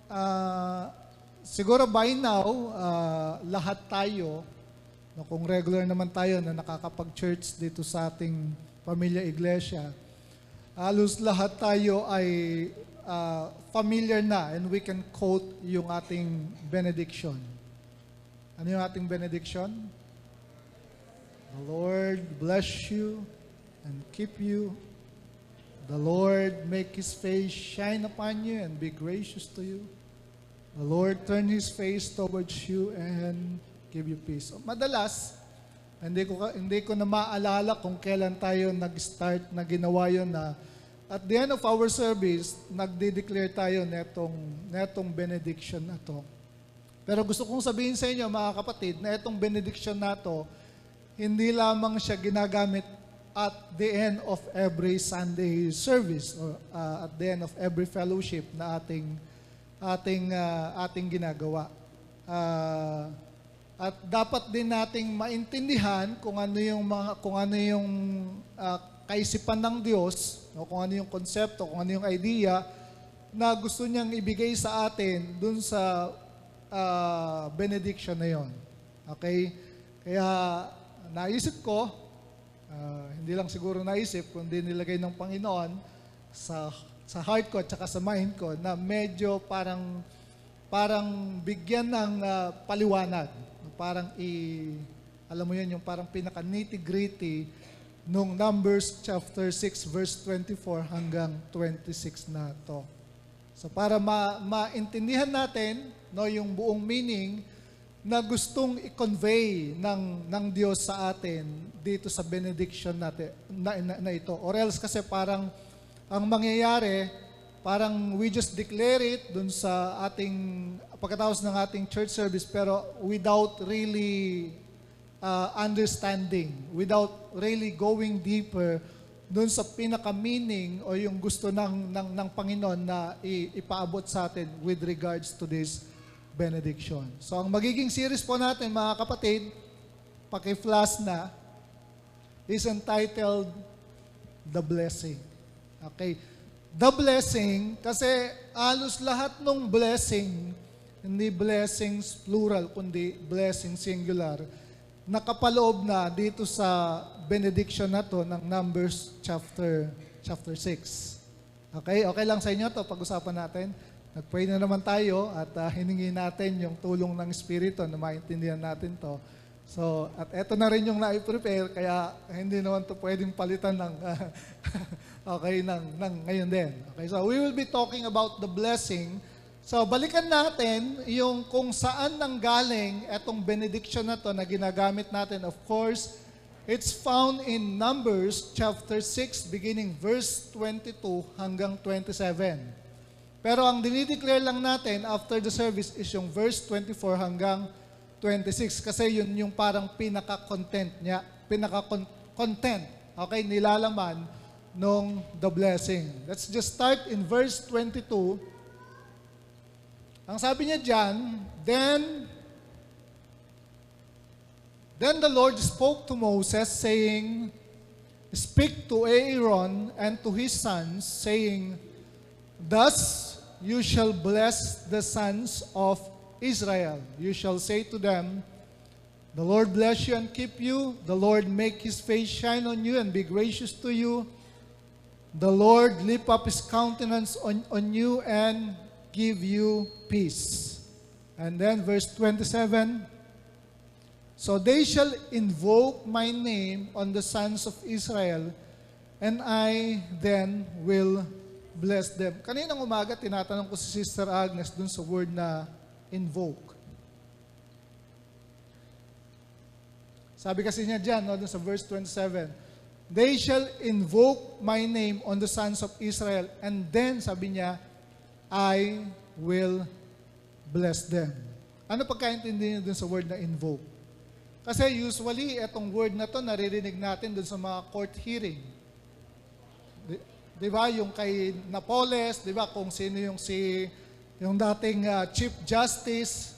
Ah, siguro by now, lahat tayo, no, kung regular naman tayo na nakakapag-church dito sa ating pamilya iglesia, halos lahat tayo ay familiar na and we can quote yung ating benediction. Ano yung ating benediction? The Lord bless you and keep you. The Lord make His face shine upon you and be gracious to you. The Lord turn His face towards you and give you peace. So, madalas, hindi ko na maalala kung kailan tayo nag-start na ginawa yun na at the end of our service, nagde-declare tayo netong benediction na to. Pero gusto kong sabihin sa inyo, mga kapatid, na itong benediction na to, hindi lamang siya ginagamit at the end of every Sunday service or at the end of every fellowship na ating ginagawa. At dapat din nating maintindihan kung ano yung kaisipan ng Diyos, o kung ano yung konsepto, kung ano yung idea na gusto niyang ibigay sa atin dun sa benediction na yon. Okay? Kaya naisip ko, hindi lang siguro naisip, kundi nilagay ng Panginoon sa heart ko at saka sa mind ko na medyo parang bigyan ng paliwanag. Parang alam mo yun, yung parang pinaka-nitty-gritty nung Numbers chapter 6 verse 24 hanggang 26 na to. So para maintindihan natin yung buong meaning na gustong i-convey ng Diyos sa atin dito sa benediction natin na ito. Or else kasi parang ang mangyayari, parang we just declare it dun sa pagkatapos ng ating church service pero without really understanding, without really going deeper dun sa pinaka-meaning o yung gusto ng Panginoon na ipaabot sa atin with regards to this benediction. So ang magiging series po natin, mga kapatid, paki-flash na, is entitled The Blessing. Okay? The Blessing, kasi halos lahat ng blessing, hindi blessings plural, kundi blessing singular, nakapaloob na dito sa benediction na to ng Numbers chapter 6. Okay? Okay lang sa inyo to, pag-usapan natin. Nag-pray na naman tayo at hiningi natin yung tulong ng Espiritu na maintindihan natin to. So, at eto na rin yung na-prepare, kaya hindi naman to pwedeng palitan ng ng ngayon din. Okay, so we will be talking about the blessing. So, balikan natin yung kung saan nanggaling etong benediction na to na ginagamit natin. Of course, it's found in Numbers chapter 6 beginning verse 22 hanggang 27. Pero ang dinideclare lang natin after the service is yung verse 24 hanggang 26 kasi yun yung parang pinaka-content niya, pinaka-content, okay, nilalaman nung the blessing. Let's just start in verse 22. Ang sabi niya diyan, Then the Lord spoke to Moses, saying, Speak to Aaron and to his sons, saying, Thus you shall bless the sons of Israel. You shall say to them, The Lord bless you and keep you. The Lord make His face shine on you and be gracious to you. The Lord lift up His countenance on you and give you peace. And then verse 27, So they shall invoke my name on the sons of Israel, and I then will bless them. Kaninang umaga, tinatanong ko si Sister Agnes dun sa word na invoke. Sabi kasi niya dyan, dun sa verse 27, They shall invoke my name on the sons of Israel, and then, sabi niya, I will bless them. Ano pagkaintindi niyo dun sa word na invoke? Kasi usually, etong word na to, naririnig natin dun sa mga court hearing. Di ba, yung kay Napoles, di ba, kung sino yung dating Chief Justice.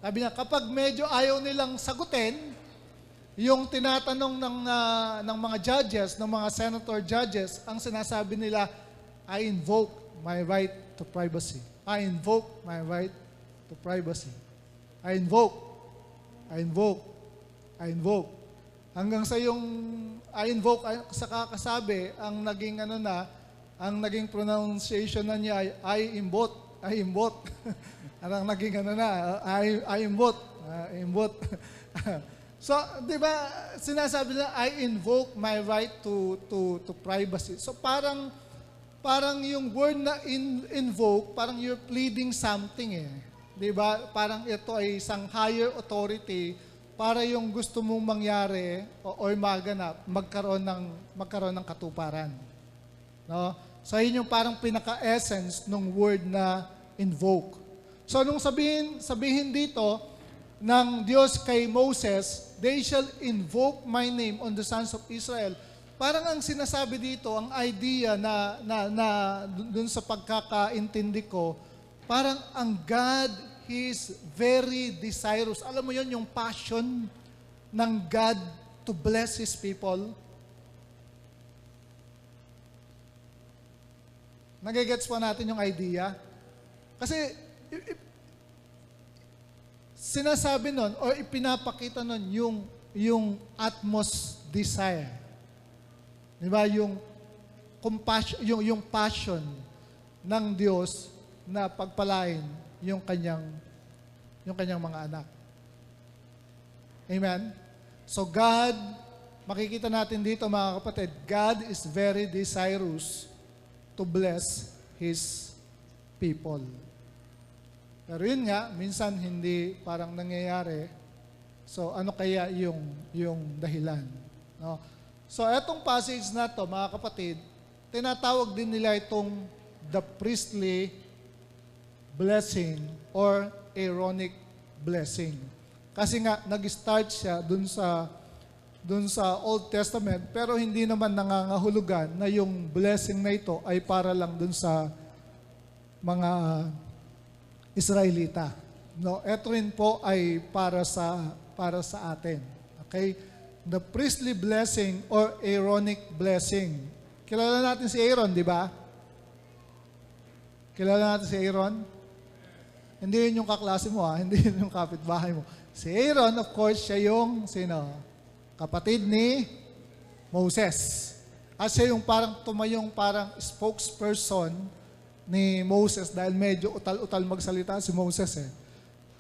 Sabi niya, kapag medyo ayaw nilang sagutin, yung tinatanong ng mga judges, ng mga senator judges, ang sinasabi nila, I invoke my right to privacy. I invoke my right to privacy. I invoke. I invoke. I invoke. Hanggang sa yung I invoke sa kakasabi, ang naging ang naging pronunciation na niya ay I imbot. I imbot. Ang naging I imbot. I imbot. So, di ba, sinasabi na I invoke my right to privacy. So parang yung word na invoke, parang you're pleading something eh. Di ba? Parang ito ay isang higher authority para yung gusto mong mangyari or maganap, magkaroon ng katuparan. No? So yun yung parang pinaka-essence ng word na invoke. So nung sabihin dito ng Diyos kay Moses, they shall invoke my name on the sons of Israel. Parang ang sinasabi dito, ang idea na dun sa pagkakaintindi ko, parang ang God, He is very desirous. Alam mo yon, yung passion ng God to bless His people. Nagigets pa natin yung idea? Kasi sinasabi nun o ipinapakita nun yung utmost desire. Di ba? Yung compassion, yung passion ng Diyos na pagpalain yung kanyang mga anak. Amen? So God, makikita natin dito mga kapatid, God is very desirous to bless His people. Pero yun nga, minsan hindi parang nangyayari. So ano kaya yung dahilan? No? So etong passage na to, mga kapatid, tinatawag din nila itong the priestly blessing or Aaronic blessing. Kasi nga, nag-start siya dun sa Old Testament, pero hindi naman nangangahulugan na yung blessing na ito ay para lang dun sa mga Israelita. No, ito rin po ay para sa atin. Okay? The priestly blessing or Aaronic blessing. Kilala natin si Aaron, di ba? Kilala natin si Aaron? Hindi yun yung kaklase mo, hindi yun yung kapitbahay mo. Si Aaron, of course, siya yung kapatid ni Moses. At siya yung tumayong parang spokesperson ni Moses dahil medyo utal-utal magsalita si Moses eh.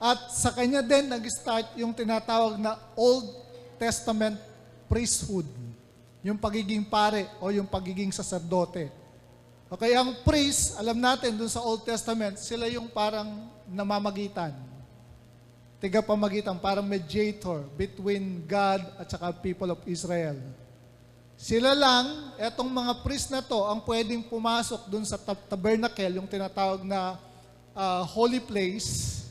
At sa kanya din nag-start yung tinatawag na Old Testament priesthood. Yung pagiging pare o yung pagiging saserdote. Okay, ang priest, alam natin dun sa Old Testament, sila yung parang namamagitan. Tigapamagitan, parang mediator between God at saka people of Israel. Sila lang, etong mga priest na to, ang pwedeng pumasok dun sa tabernacle, yung tinatawag na holy place,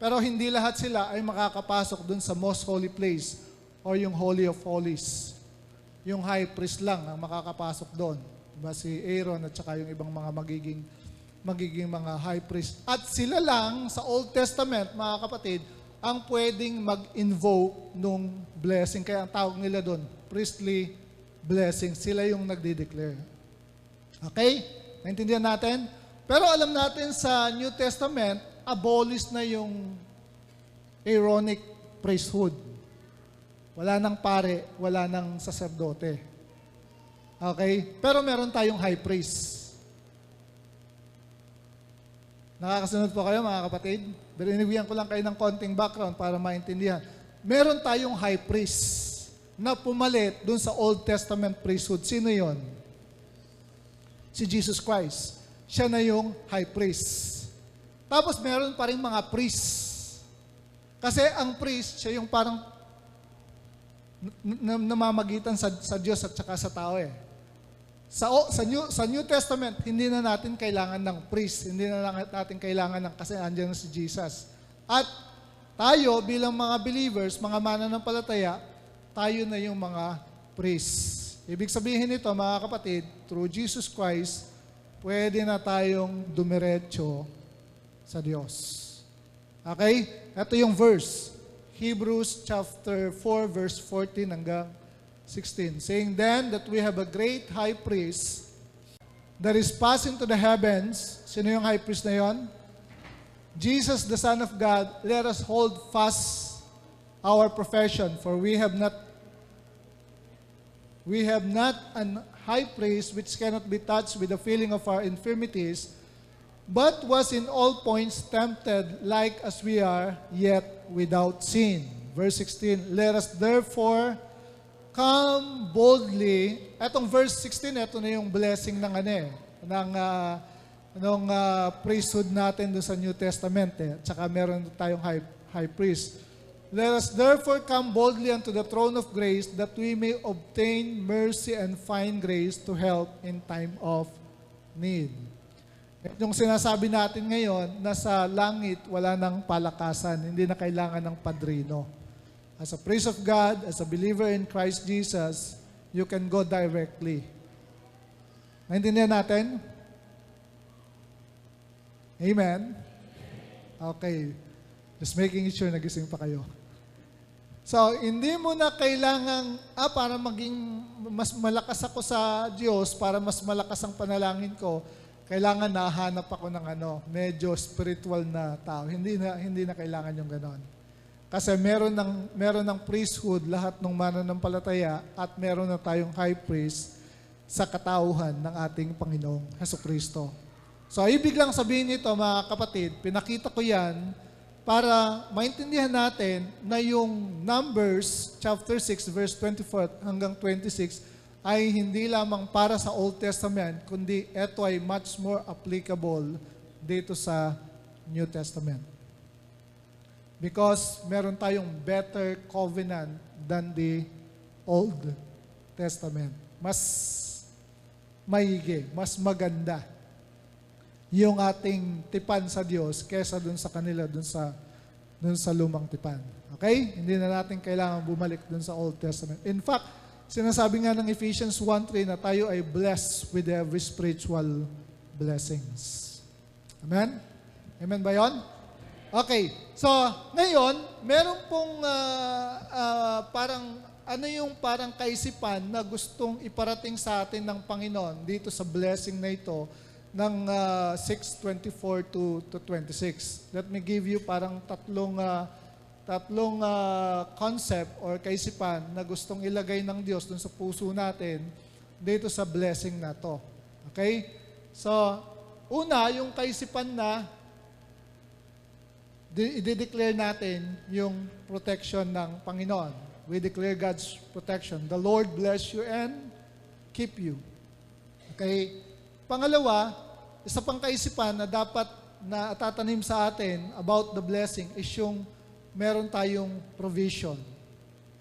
pero hindi lahat sila ay makakapasok dun sa most holy place or yung Holy of Holies. Yung high priest lang ang makakapasok doon. Diba? Si Aaron at saka yung ibang mga magiging mga high priest. At sila lang sa Old Testament, mga kapatid, ang pwedeng mag-invoke nung blessing. Kaya ang tawag nila doon, priestly blessing. Sila yung nagde-declare. Okay? Naintindihan natin? Pero alam natin sa New Testament, abolish na yung Aaronic priesthood. Wala nang pare, wala nang saserdote. Okay? Pero meron tayong high priest. Nakakasunod po kayo mga kapatid? Pero inibigyan ko lang kayo ng konting background para maintindihan. Meron tayong high priest na pumalit dun sa Old Testament priesthood. Sino yon? Si Jesus Christ. Siya na yung high priest. Tapos meron pa rin mga priests. Kasi ang priest, siya yung parang namamagitan sa Diyos at saka sa tao eh. Sa New Testament, hindi na natin kailangan ng priest. Hindi na natin kailangan ng, kasi andyan na si Jesus. At tayo bilang mga believers, mga mananampalataya, tayo na yung mga priests. Ibig sabihin nito, mga kapatid, through Jesus Christ, pwede na tayong dumiretso sa Diyos. Okay? Ito yung verse. Hebrews chapter 4, verse 14 hanggang 16. Saying then that we have a great high priest that is passing to the heavens. Sino yung high priest na yon? Jesus, the Son of God, let us hold fast our profession, for we have not an high priest which cannot be touched with the feeling of our infirmities, but was in all points tempted like as we are, yet without sin. Verse 16, let us therefore come boldly. Etong verse 16, ito na yung blessing ng priesthood natin doon sa New Testament. At saka meron tayong high priest. Let us therefore come boldly unto the throne of grace, that we may obtain mercy and find grace to help in time of need. At yung sinasabi natin ngayon, nasa langit, wala nang palakasan, hindi na kailangan ng padrino. As a priest of God, as a believer in Christ Jesus, you can go directly. Naintindihan natin? Amen? Okay. Just making sure nagising pa kayo. So, hindi mo na kailangang, para maging mas malakas ako sa Diyos, para mas malakas ang panalangin ko, kailangan nahanap ako ng medyo spiritual na tao. Hindi na kailangan yung ganon. Kasi meron ng priesthood lahat ng mananampalataya at meron na tayong high priest sa katauhan ng ating Panginoong Hesukristo. So, ibig lang sabihin nito, mga kapatid, pinakita ko yan para maintindihan natin na yung Numbers chapter 6 verse 24 hanggang 26 ay hindi lamang para sa Old Testament, kundi ito ay much more applicable dito sa New Testament. Because meron tayong better covenant than the Old Testament. Mas maigi, mas maganda yung ating tipan sa Diyos kesa dun sa kanila, dun sa lumang tipan. Okay? Hindi na natin kailangan bumalik dun sa Old Testament. In fact, sinasabi nga ng Ephesians 1:3 na tayo ay blessed with every spiritual blessings. Amen? Amen ba yun? Okay. So, ngayon, meron pong parang kaisipan na gustong iparating sa atin ng Panginoon dito sa blessing na ito ng 6:24 to 26. Let me give you parang tatlong concept or kaisipan na gustong ilagay ng Diyos dun sa puso natin dito sa blessing na to. Okay? So, una, yung kaisipan na i-declare natin yung protection ng Panginoon. We declare God's protection. The Lord bless you and keep you. Okay? Pangalawa, isa pang kaisipan na dapat na tatanim sa atin about the blessing is yung meron tayong provision.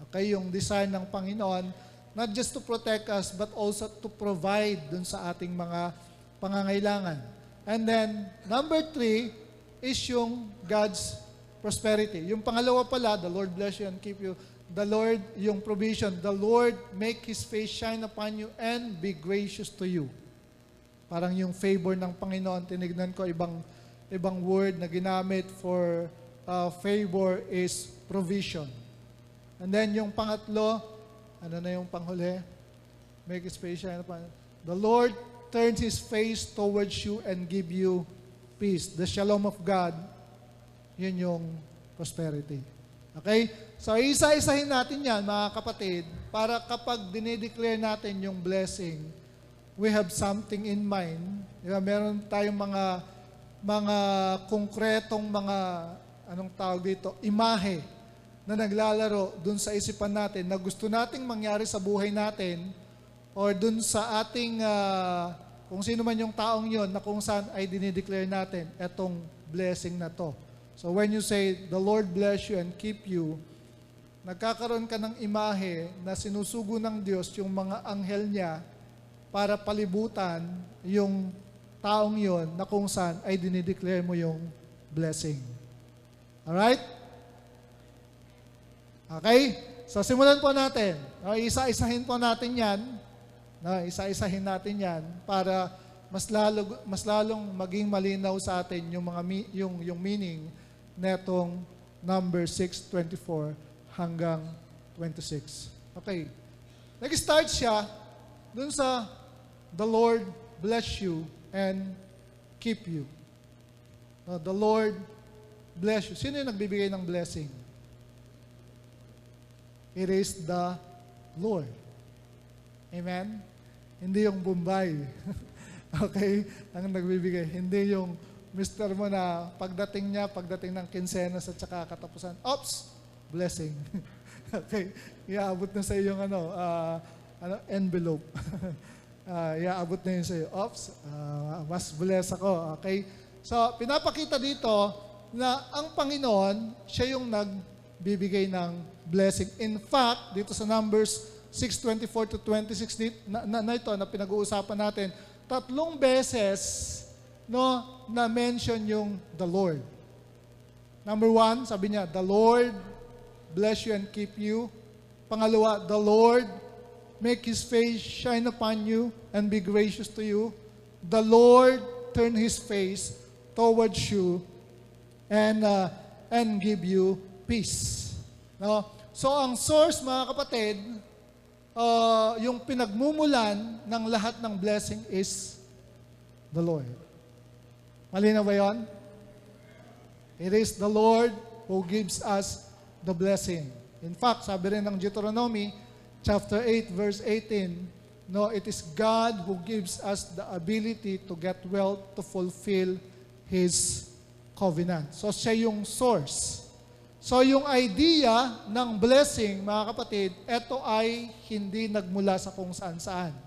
Okay, yung design ng Panginoon, not just to protect us, but also to provide dun sa ating mga pangangailangan. And then, number 3 is yung God's prosperity. Yung pangalawa pala, the Lord bless you and keep you. The Lord, yung provision, the Lord make His face shine upon you and be gracious to you. Parang yung favor ng Panginoon, tinignan ko ibang word na ginamit for favor is provision. And then yung pangatlo, ano na yung panghuli? Make His face shine upon you. The Lord turns His face towards you and give you peace. The shalom of God, yun yung prosperity. Okay? So, isa-isahin natin yan, mga kapatid, para kapag dinideclare natin yung blessing, we have something in mind. Diba? Meron tayong mga konkretong anong tawag dito, imahe na naglalaro dun sa isipan natin na gusto nating mangyari sa buhay natin or dun sa ating, kung sino man yung taong yon na kung saan ay dinideclare natin etong blessing na to. So when you say, the Lord bless you and keep you, nagkakaroon ka ng imahe na sinusugo ng Diyos yung mga anghel niya para palibutan yung taong yon na kung saan ay dinideclare mo yung blessing. Alright? Okay? So, simulan po natin. Isa-isahin po natin yan. Isa-isahin natin yan para mas lalong maging malinaw sa atin yung meaning netong number 6:24 hanggang 26. Okay. Nag-start siya dun sa the Lord bless you and keep you. The Lord bless you. Sino yung nagbibigay ng blessing? It is the Lord. Amen? Hindi yung Bombay. Okay? Ang nagbibigay. Hindi yung mister mo na pagdating ng kinsenas at saka katapusan, ops! Blessing. Okay? Iaabot na sa iyo yung envelope. Iaabot na yun sa iyo. Ops! Mas bless ako. Okay? So, pinapakita dito na ang Panginoon, siya yung nagbibigay ng blessing. In fact, dito sa Numbers 6:24 to 26 na ito na pinag-uusapan natin, 3 beses na mention yung the Lord. Number 1, sabi niya, the Lord bless you and keep you. Pangalawa, the Lord make His face shine upon you and be gracious to you. The Lord turn His face towards you and give you peace. No? So ang source, mga kapatid, yung pinagmumulan ng lahat ng blessing is the Lord. Malinaw ba yun? It is the Lord who gives us the blessing. In fact, sabi rin ng Deuteronomy, chapter 8, verse 18, no, it is God who gives us the ability to get wealth to fulfill His covenant. So, siya yung source. So, yung idea ng blessing, mga kapatid, ito ay hindi nagmula sa kung saan-saan.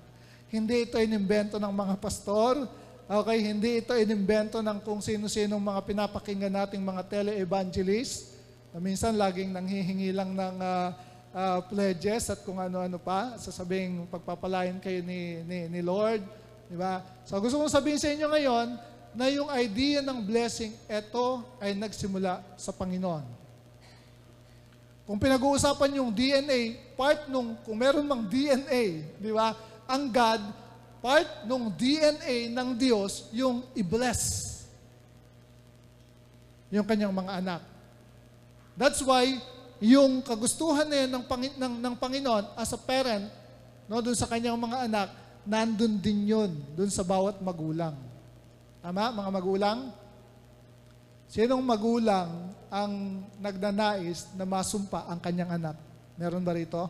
Hindi ito inimbento ng mga pastor. Okay, hindi ito inimbento ng kung sino-sinong mga pinapakinggan nating mga tele-evangelists na minsan laging nanghihingi lang ng pledges at kung ano-ano pa, sasabing pagpapalain kayo ni Lord. Diba? So gusto kong sabihin sa inyo ngayon na yung idea ng blessing, ito ay nagsimula sa Panginoon. Kung pinag-uusapan yung DNA, kung meron mang DNA, di ba, ang God, part ng DNA ng Diyos, yung i-bless yung kanyang mga anak. That's why, yung kagustuhan na yan ng Panginoon as a parent, no, dun sa kanyang mga anak, nandun din yun, dun sa bawat magulang. Tama, mga magulang? Sinong magulang ang nagnanais na masumpa ang kanyang anak? Meron ba rito?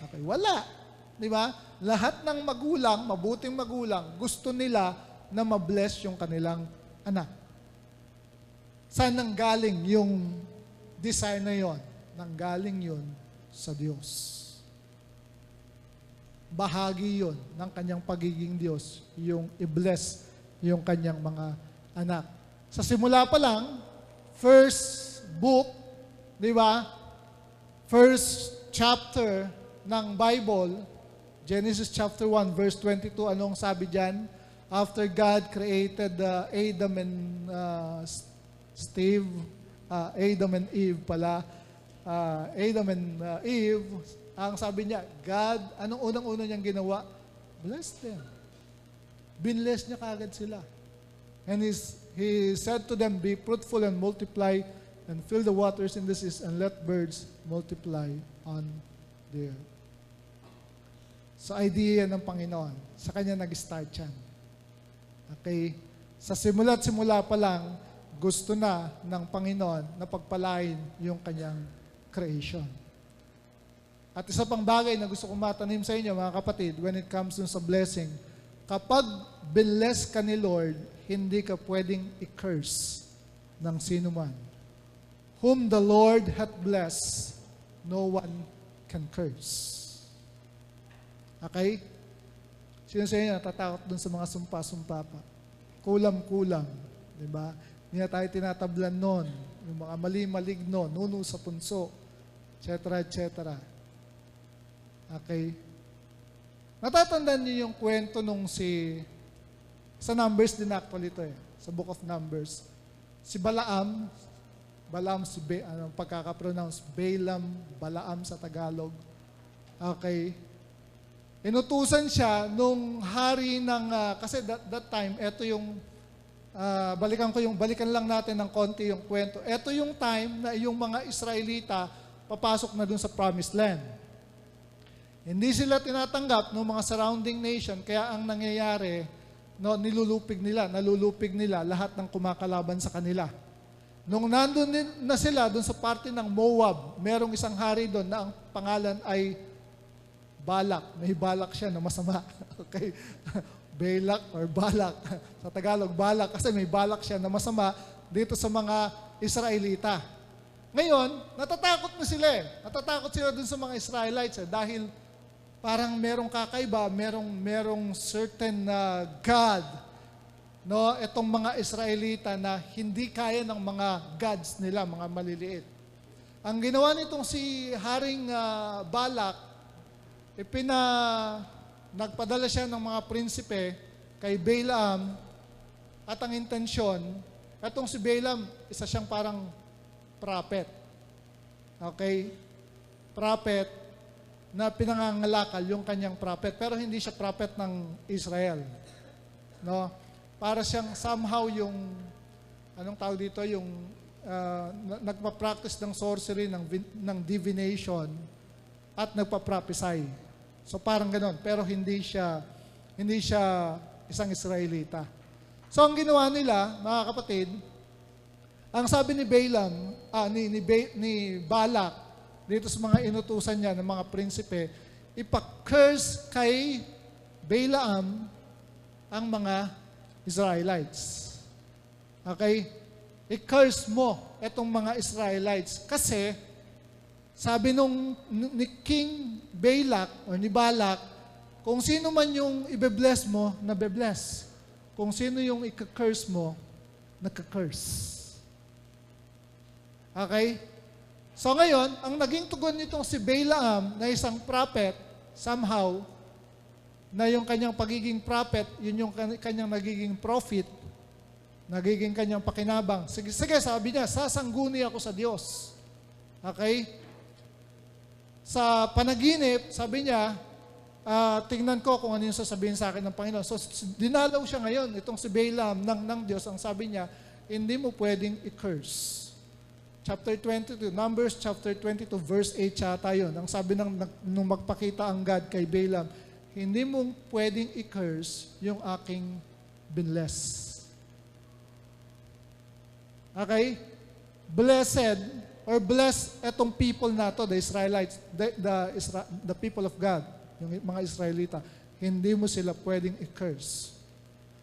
Okay, wala. Di ba? Lahat ng magulang, mabuting magulang, gusto nila na ma-bless yung kanilang anak. Saan nanggaling yung desire na yon? Nanggaling yun sa Diyos. Bahagi yon ng kanyang pagiging Diyos, yung i-bless yung kanyang mga anak. Sa simula pa lang, first book, di ba? First chapter ng Bible, Genesis chapter 1, verse 22, anong sabi dyan? After God created Adam and Adam and Eve pala, Adam and Eve, ang sabi niya, God, anong unang-una niyang ginawa? Bless them. Binless niya kagad sila. And He said to them, be fruitful and multiply and fill the waters in the seas and let birds multiply on the earth. Sa idea ng Panginoon, sa Kanya nag-start yan. Okay? Sa simula't simula pa lang, gusto na ng Panginoon na pagpalain yung Kanyang creation. At isa pang bagay na gusto kong matanim sa inyo, mga kapatid, when it comes dun sa blessing, kapag binless ka ni Lord, hindi ka pwedeng i-curse ng sino man. Whom the Lord hath blessed, no one can curse. Okay? Sino sa inyo natatakot dun sa mga sumpa-sumpa pa? Kulam-kulam. Diba? Hindi na tayo tinatablan nun. Yung mga mali-maligno, nuno sa punso, etc. etc. Okay? Natatandaan niyo yung kwento nung sa Numbers din actually ito sa Book of Numbers. Si Balaam pagkaka-pronounce, Balaam sa Tagalog. Okay? Inutusan siya nung hari ng, kasi that time, ito yung, balikan lang natin ng konti yung kwento. Ito yung time na yung mga Israelita papasok na dun sa Promised Land. Hindi sila tinatanggap ng mga surrounding nation, kaya ang nangyayari, nalulupig nila lahat ng kumakalaban sa kanila. Nung nandun na sila doon sa parte ng Moab, merong isang hari doon na ang pangalan ay Balak. May Balak siya na masama. Okay? Balak or Balak. Sa Tagalog, Balak. Kasi may Balak siya na masama dito sa mga Israelita. Ngayon, natatakot na sila eh. Natatakot sila doon sa mga Israelites dahil parang merong kakaiba, merong certain na God, no, itong mga Israelita na hindi kaya ng mga gods nila, mga maliliit. Ang ginawa nitong si Haring Balak, nagpadala siya ng mga prinsipe kay Balaam at ang intensyon, itong si Balaam, isa siyang parang prophet. Okay? Prophet na pinangangalakal yung kanyang prophet, pero hindi siya prophet ng Israel. No? Para siyang somehow yung, anong tawag dito, yung nagpa-practice ng sorcery, ng divination, at nagpa-prophesy. So parang ganon, pero hindi siya isang Israelita. So ang ginawa nila, mga kapatid, ang sabi ni Balaam, ni Balak, dito sa mga inutusan niya ng mga prinsipe, ipa-curse kay Balaam ang mga Israelites. Okay? I-curse mo itong mga Israelites. Kasi, sabi ni King Balak, o ni Balak, kung sino man yung ibe-bless mo, nabe-bless. Kung sino yung i-curse mo, nagka-curse. Okay? So ngayon, ang naging tugon nitong si Balaam na isang prophet, somehow, na yung kanyang pagiging prophet, yun yung kanyang nagiging prophet, nagiging kanyang pakinabang. Sige, sabi niya, sasangguni ako sa Diyos. Okay? Sa panaginip, sabi niya, tingnan ko kung ano yung sasabihin sa akin ng Panginoon. So, dinalaw siya ngayon, itong si Balaam ng Diyos, ang sabi niya, hindi mo pwedeng i-curse. Chapter 22, Numbers chapter 22, verse 8 yata yun. Ang sabi nung magpakita ang God kay Balaam, hindi mo pwedeng i-curse yung aking binless. Okay? Blessed or blessed etong people na to, the Israelites, the people of God, yung mga Israelita, hindi mo sila pwedeng i-curse.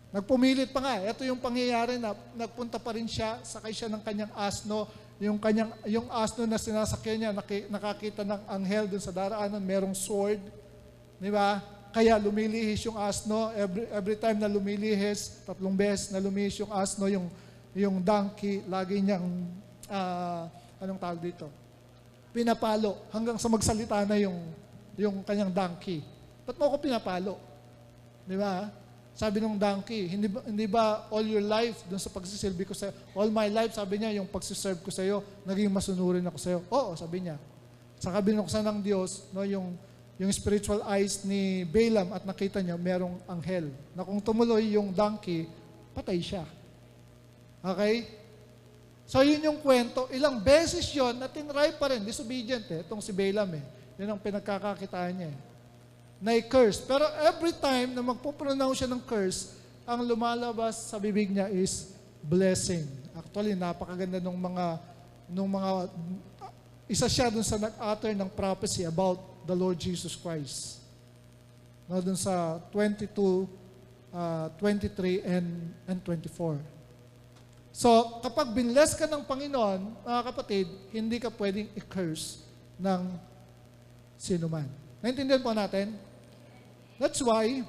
Nagpumilit pa nga. Ito yung pangyayari na nagpunta pa rin siya, sakay siya ng kanyang asno, yung asno na sinasakyan niya, nakakita ng anghel dun sa daraanan, merong sword. Di ba? Kaya lumilihis yung asno. Every time na lumilihis, 3 beses na lumihis yung asno, yung donkey, lagi niyang, anong tawag dito? Pinapalo. Hanggang sa magsalita na yung kanyang donkey. Ba't mo ako pinapalo? Di ba? Sabi ng donkey, hindi ba all your life, dun sa pagsisilbi ko sa'yo, all my life, sabi niya, yung pagsiserve ko sa'yo, naging masunurin ako sa'yo. Oo, sabi niya. Saka binuksan ng Diyos, no, yung spiritual eyes ni Balaam at nakita niya, merong anghel. Na kung tumuloy yung donkey, patay siya. Okay? So yun yung kwento. Ilang beses yun, na tinry pa rin, disobedient itong si Balaam Yun ang pinagkakakitaan niya na-curse. Pero every time na magpo-pronounce siya ng curse, ang lumalabas sa bibig niya is blessing. Actually, napakaganda nung mga isa siya dun sa nag-utter ng prophecy about the Lord Jesus Christ. No, dun sa 22, 23, and 24. So, kapag binless ka ng Panginoon, mga kapatid, hindi ka pwedeng i-curse ng sino man. Naintindihan po natin? That's why,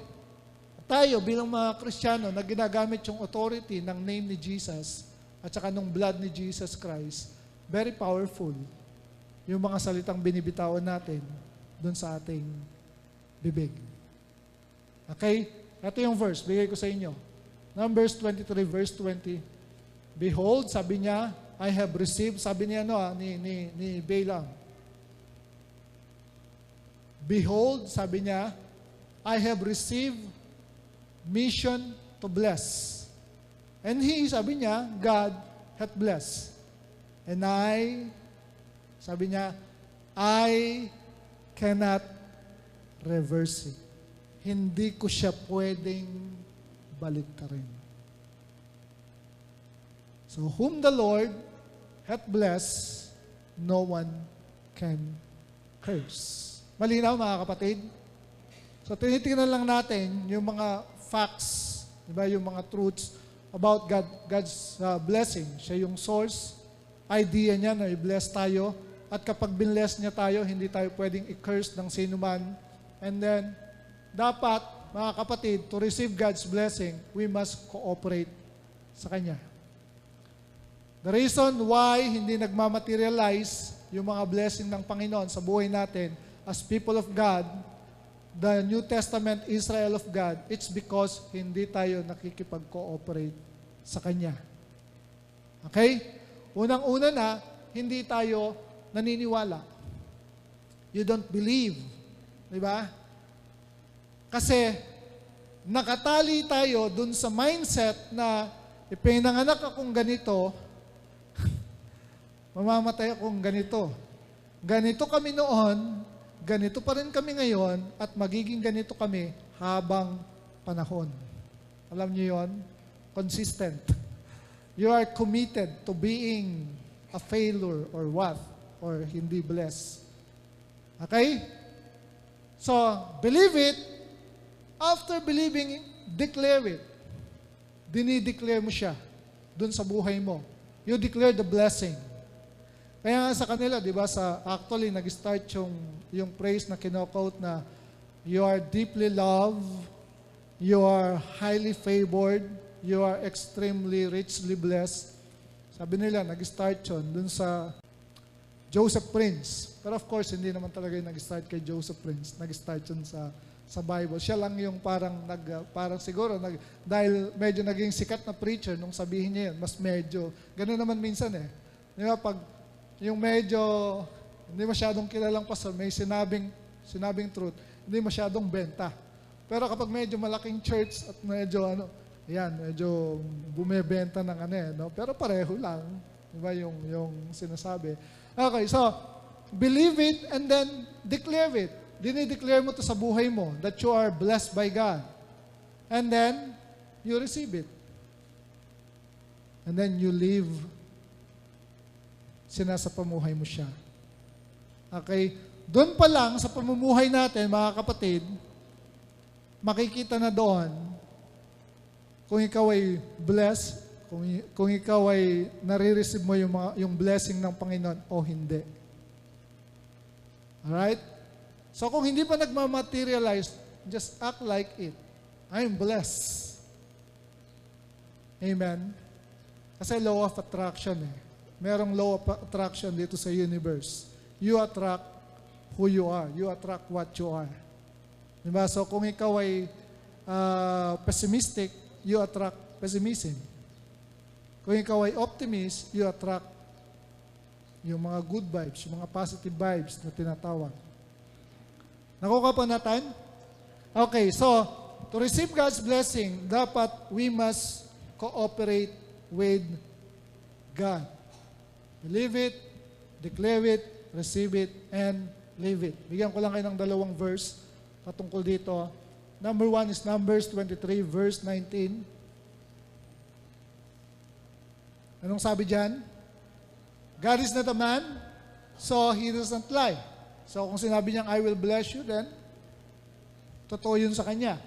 tayo bilang mga Kristiyano na ginagamit yung authority ng name ni Jesus at saka ng blood ni Jesus Christ, very powerful yung mga salitang binibitawan natin dun sa ating bibig. Okay? Ito yung verse, bigay ko sa inyo. Numbers 23, verse 20. Behold, sabi niya, I have received, sabi niya ni Balaam. Behold, sabi niya, I have received mission to bless. And sabi niya, God hath blessed. And sabi niya, I cannot reverse it. Hindi ko siya pwedeng baliktarin. So, whom the Lord hath blessed, no one can curse. Malinaw mga kapatid? So tinitingnan lang natin yung mga facts, di ba, yung mga truths about God's blessing. Siya yung source, idea niya na i-bless tayo. At kapag binless niya tayo, hindi tayo pwedeng i-curse ng sino man. And then, dapat, mga kapatid, to receive God's blessing, we must cooperate sa Kanya. The reason why hindi nagmamaterialize yung mga blessing ng Panginoon sa buhay natin as people of God, the New Testament Israel of God, it's because hindi tayo nakikipag-cooperate sa Kanya. Okay? Unang-una na, hindi tayo naniniwala. You don't believe. Di ba? Kasi, nakatali tayo dun sa mindset na ipinanganak akong ganito, mamamatay akong ganito. Ganito kami noon, ganito pa rin kami ngayon, at magiging ganito kami habang panahon. Alam niyo yon? Consistent. You are committed to being a failure or what? Or hindi blessed. Okay? So, believe it. After believing, declare it. Dinideclare mo siya dun sa buhay mo. You declare the blessing. Kaya nga sa kanila, di ba, actually, nag-start yung praise na kino-quote na you are deeply loved, you are highly favored, you are extremely richly blessed. Sabi nila, nag-start yun dun sa Joseph Prince. Pero of course, hindi naman talaga yung nag-start kay Joseph Prince. Nag-start yun sa Bible. Siya lang yung parang siguro, dahil medyo naging sikat na preacher nung sabihin niya yun, mas medyo, gano'n naman minsan eh. Di ba, pag yung medyo, hindi masyadong kilalang pastor, may sinabing truth, hindi masyadong benta. Pero kapag medyo malaking church at medyo medyo bumebenta ng no? Pero pareho lang. Di ba yung sinasabi? Okay, so, believe it and then declare it. Dinideclare mo to sa buhay mo that you are blessed by God. And then, you receive it. And then you live. Sinasapamuhay mo siya. Okay? Doon pa lang sa pamumuhay natin, mga kapatid, makikita na doon kung ikaw ay blessed, kung ikaw ay nare-receive mo yung blessing ng Panginoon o hindi. Alright? So kung hindi pa nagmamaterialize, just act like it. I'm blessed. Amen? Kasi law of attraction eh. Merong law of attraction dito sa universe. You attract who you are. You attract what you are. Diba? So kung ikaw ay pessimistic, you attract pessimism. Kung ikaw ay optimist, you attract yung mga good vibes, yung mga positive vibes na tinatawag. Nakuha pa natin? Okay, so, to receive God's blessing, dapat we must cooperate with God. Believe it, declare it, receive it, and live it. Bigyan ko lang kayo ng 2 verse patungkol dito. Number 1 is Numbers 23, verse 19. Anong sabi dyan? God is not a man, so He doesn't lie. So kung sinabi niyang, I will bless you, then totoo yun sa Kanya.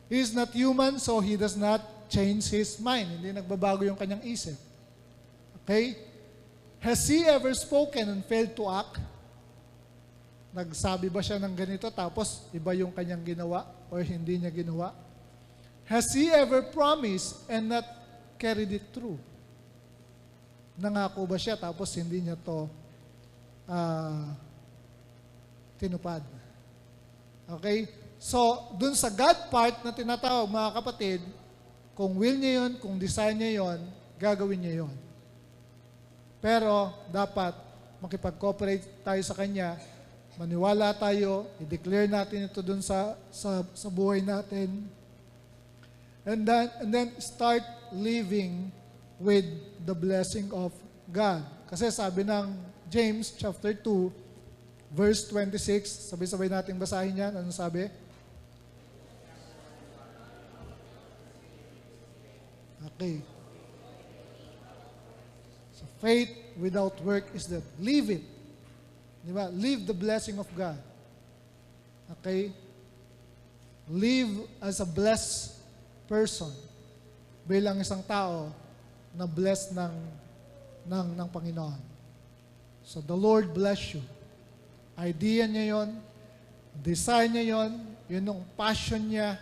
He is not human, so He does not change His mind. Hindi nagbabago yung Kanyang isip. Okay? Has He ever spoken and failed to act? Nagsabi ba siya ng ganito, tapos iba yung Kanyang ginawa, or hindi niya ginawa? Has He ever promised and not carried it through? Nangako ba siya tapos hindi niya to tinupad? Okay? So, dun sa God part na tinatawag, mga kapatid, kung will niya yun, kung desire niya yun, gagawin niya yun. Pero, dapat makipag-cooperate tayo sa Kanya, maniwala tayo, i-declare natin ito dun sa buhay natin, and then start living with the blessing of God. Kasi sabi ng James chapter 2, verse 26, sabay-sabay nating basahin yan. Ano sabi? Okay. So faith without work is dead. Live it. Di ba? Live the blessing of God. Okay? Live as a blessed person bilang isang tao na blessed ng Panginoon. So the Lord bless you. Idea niya yon, desire niya yon, yun yung passion niya.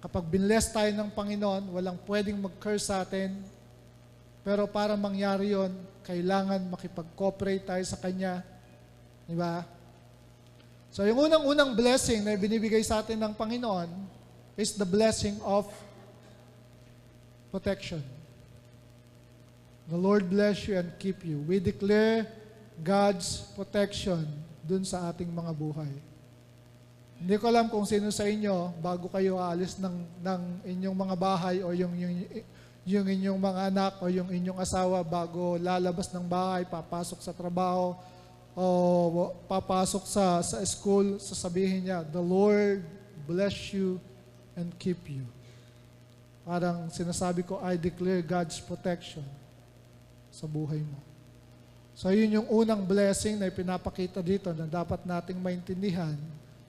Kapag binless tayo ng Panginoon, walang pwedeng mag-curse sa atin. Pero para mangyari yon, kailangan makipag-cooperate tayo sa Kanya. Di ba? So yung unang-unang blessing na binibigay sa atin ng Panginoon is the blessing of protection. The Lord bless you and keep you. We declare God's protection dun sa ating mga buhay. Hindi ko alam kung sino sa inyo, bago kayo aalis ng inyong mga bahay o yung inyong mga anak o yung inyong asawa bago lalabas ng bahay, papasok sa trabaho o papasok sa school, sasabihin niya, the Lord bless you and keep you. Parang sinasabi ko, I declare God's protection sa buhay mo. So yun yung unang blessing na ipinapakita dito na dapat nating maintindihan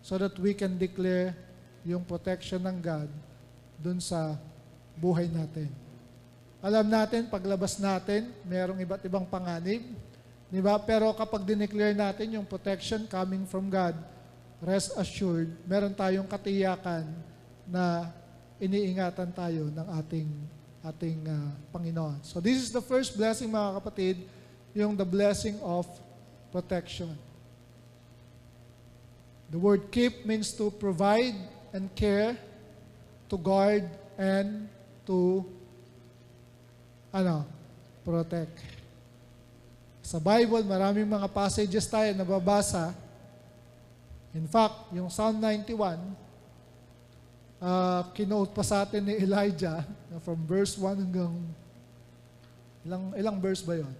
so that we can declare yung protection ng God dun sa buhay natin. Alam natin, paglabas natin, merong iba't ibang panganib, di ba? Pero kapag dineclare natin yung protection coming from God, rest assured, meron tayong katiyakan na iniingatan tayo ng ating Panginoon. So this is the first blessing, mga kapatid, yung the blessing of protection. The word keep means to provide and care, to guard, and to protect. Sa Bible, maraming mga passages tayo nababasa. In fact, yung Psalm 91, kinote pa sa atin ni Elijah from verse 1 hanggang ilang verse ba yun?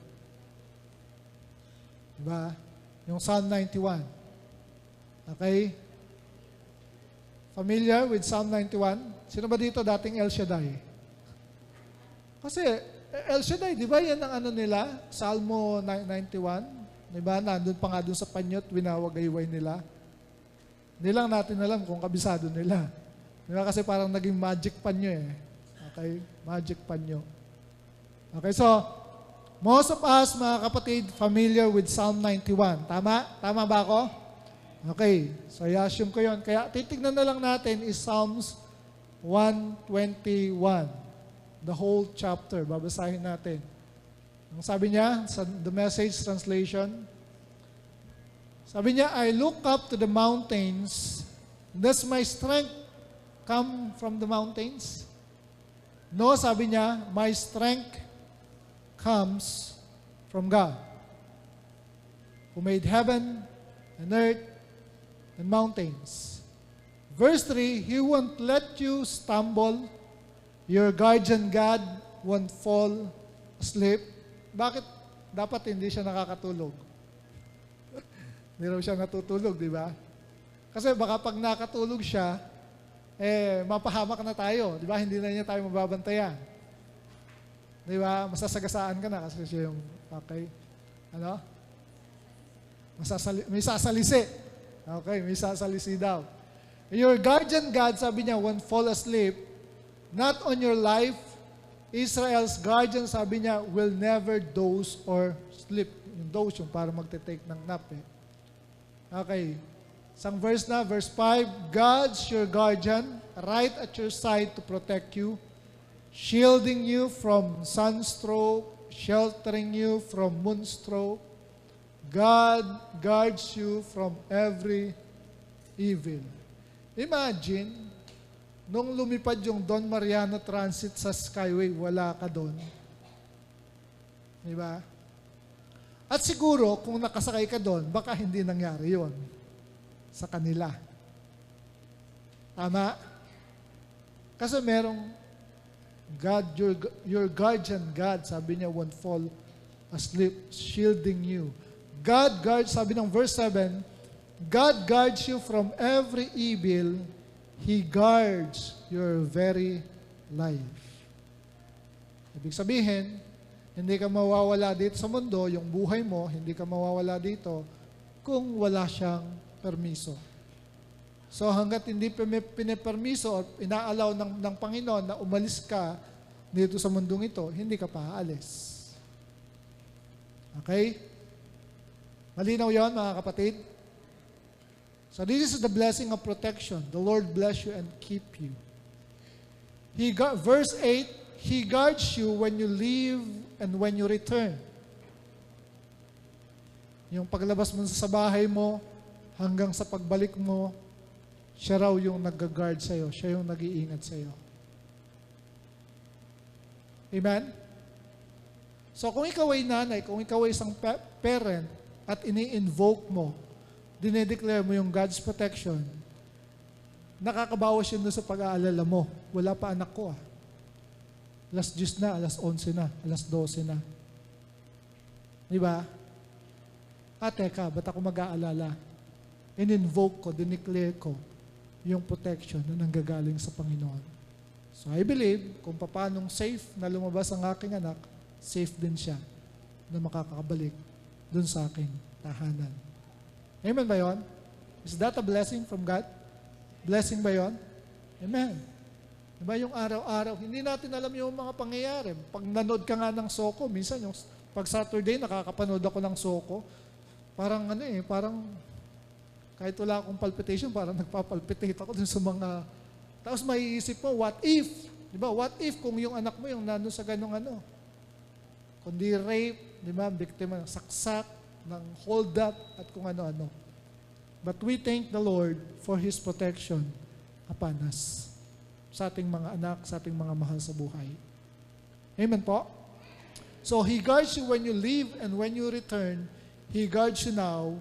Diba? Yung Psalm 91. Okay? Familiar with Psalm 91? Sino ba dito dating El Shaddai? Kasi El Shaddai, di ba yan ang nila? Salmo 91? Di ba? Nandun pa nga dun sa panyot, winawagayway nila. Hindi lang natin alam kung kabisado nila. Di ba? Kasi parang naging magic panyo eh. Okay? Magic panyo. Okay, so, most of us, mga kapatid, familiar with Psalm 91. Tama? Tama ba ako? Okay, so i-assume ko yun. Kaya titignan na lang natin is Psalms 121. The whole chapter, babasahin natin. Ang sabi niya sa The Message Translation, sabi niya, I look up to the mountains. Does my strength come from the mountains? No, sabi niya, my strength comes from God, who made heaven and earth and mountains. Verse 3, He won't let you stumble. Your guardian God won't fall asleep. Bakit dapat hindi siya nakakatulog? Hindi raw siya natutulog, di ba? Kasi baka pag nakatulog siya, mapahamak na tayo. Di ba? Hindi na niya tayo mababantayan. Di ba? Masasagasaan ka na kasi siya yung, okay, may sasalisi. Okay, may sasalisi daw. Your guardian God, sabi niya, won't fall asleep. Not on your life. Israel's guardian, sabi niya, will never doze or sleep. Yung doze, yung para magte-take ng nap eh. Okay. Isang verse na, verse 5, God's your guardian, right at your side to protect you, shielding you from sunstroke, sheltering you from moonstroke. God guards you from every evil. Imagine, nung lumipad yung Don Mariano Transit sa Skyway, wala ka doon. Diba? At siguro, kung nakasakay ka doon, baka hindi nangyari yon sa kanila. Tama? Kasi merong God, your guardian God, sabi niya, won't fall asleep, shielding you. God guards, sabi ng verse 7, God guards you from every evil. He guards your very life. Ibig sabihin, Hindi ka mawawala dito sa mundo, yung buhay mo, hindi ka mawawala dito kung wala siyang permiso. So hanggat hindi pinipermiso o inaalaw ng Panginoon na umalis ka dito sa mundong ito, hindi ka pa aalis. Okay? Malinaw yon mga kapatid? So this is the blessing of protection. The Lord bless you and keep you. Verse 8, He guards you when you leave and when you return. Yung paglabas mo sa bahay mo, hanggang sa pagbalik mo, siya raw yung nag-guard sa'yo. Siya yung nag-iingat sa'yo. Amen? So kung ikaw ay nanay, kung ikaw ay isang parent, at ini-invoke mo, dinedeclare mo yung God's protection, nakakabawas yun doon sa pag-aalala mo. Wala pa anak ko Alas 10 na, alas 11 na, alas 12 na. Di ba? Teka, ba't ako mag-aalala? In-invoke ko, dineclare ko yung protection na nanggagaling sa Panginoon. So I believe, kung paanong safe na lumabas ang aking anak, safe din siya na makakabalik dun sa aking tahanan. Amen ba yun? Is that a blessing from God? Blessing ba yun? Amen. Diba yung araw-araw, hindi natin alam yung mga pangyayari. Pag nanood ka nga ng Soko, minsan yung pag Saturday, nakakapanood ako ng Soko, parang parang kahit wala akong palpitation, parang nagpapalpitate ako dun sa mga, tapos maiisip mo, what if? Diba? What if kung yung anak mo yung nandun sa ganong kundi rape, diba? Biktima ng saksak, ng hold up, at kung ano-ano. But we thank the Lord for His protection upon us, sa ating mga anak, sa ating mga mahal sa buhay. Amen po? So, He guards you when you leave and when you return. He guards you now.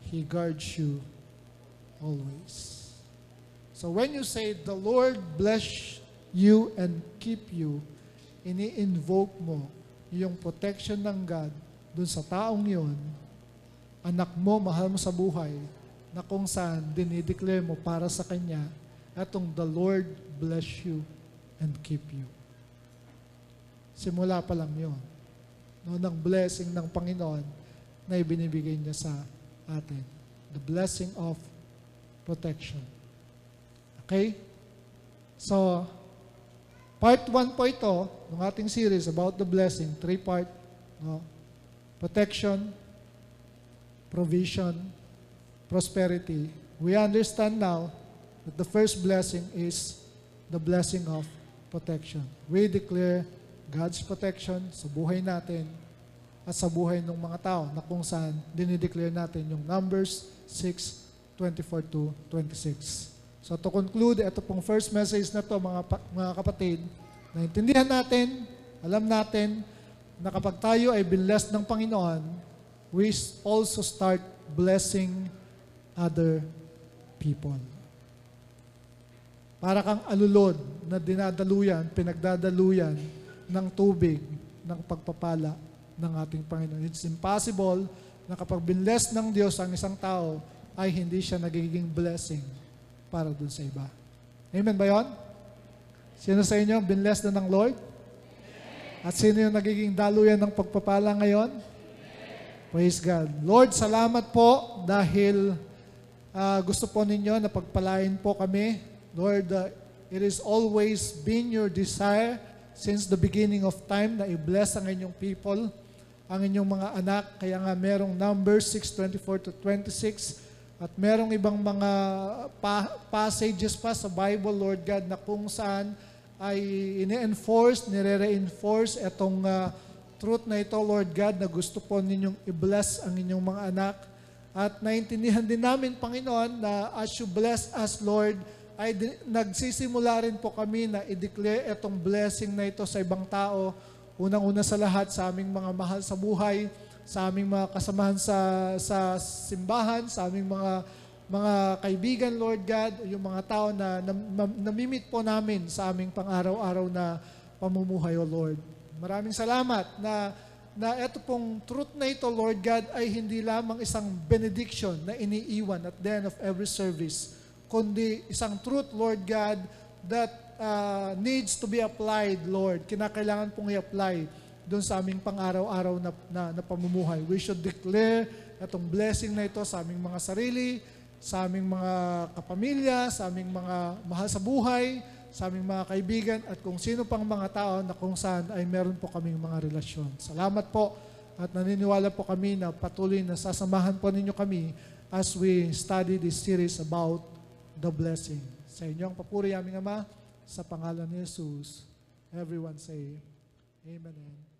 He guards you always. So, when you say, the Lord bless you and keep you, ini-invoke mo yung protection ng God dun sa taong yun, anak mo, mahal mo sa buhay, na kung saan dinideclare mo para sa Kanya, atong the Lord bless you and keep you. Simula pa lang yun. Ng blessing ng Panginoon na ibinibigay niya sa atin. The blessing of protection. Okay? So, part 1 po ito, ng ating series about the blessing, 3-part. No? Protection, provision, prosperity. We understand now that the first blessing is the blessing of protection. We declare God's protection sa buhay natin at sa buhay ng mga tao na kung saan dinideclare natin yung Numbers 6:24-26. So to conclude, ito pong first message na to mga kapatid, naintindihan natin, alam natin na kapag tayo ay binlessed ng Panginoon, we also start blessing other people. Para kang alulod na dinadaluyan, pinagdadaluyan ng tubig ng pagpapala ng ating Panginoon. It's impossible na kapag binless ng Diyos ang isang tao, ay hindi siya nagiging blessing para dun sa iba. Amen ba yun? Sino sa inyo binless na ng Lord? At sino yung nagiging daluyan ng pagpapala ngayon? Praise God. Lord, salamat po dahil gusto po ninyo na pagpalain po kami. Lord, it is always been your desire since the beginning of time na i-bless ang inyong people, ang inyong mga anak. Kaya nga merong Numbers 6:24-26 at merong ibang mga passages pa sa Bible, Lord God, na kung saan ay ini-enforce, nire-reinforce itong truth na ito, Lord God, na gusto po ninyong i-bless ang inyong mga anak. At naintindihan din namin, Panginoon, na as you bless us, Lord, ay nagsisimula rin po kami na i-declare itong blessing na ito sa ibang tao. Unang-una sa lahat, sa aming mga mahal sa buhay, sa aming mga kasamahan sa simbahan, sa aming mga kaibigan, Lord God, yung mga tao na namimit po namin sa aming pang-araw-araw na pamumuhay, O Lord. Maraming salamat na ito pong truth na ito, Lord God, ay hindi lamang isang benediction na iniiwan at the end of every service, kundi isang truth, Lord God, that needs to be applied, Lord. Kinakailangan pong i-apply doon sa aming pang-araw-araw na pamumuhay. We should declare itong blessing na ito sa aming mga sarili, sa aming mga kapamilya, sa aming mga mahal sa buhay, sa aming mga kaibigan, at kung sino pang mga tao na kung saan ay meron po kaming mga relasyon. Salamat po, at naniniwala po kami na patuloy na sasamahan po ninyo kami as we study this series about the blessing. Sa inyong papuri, aming Ama, sa pangalan ni Jesus. Everyone say, Amen.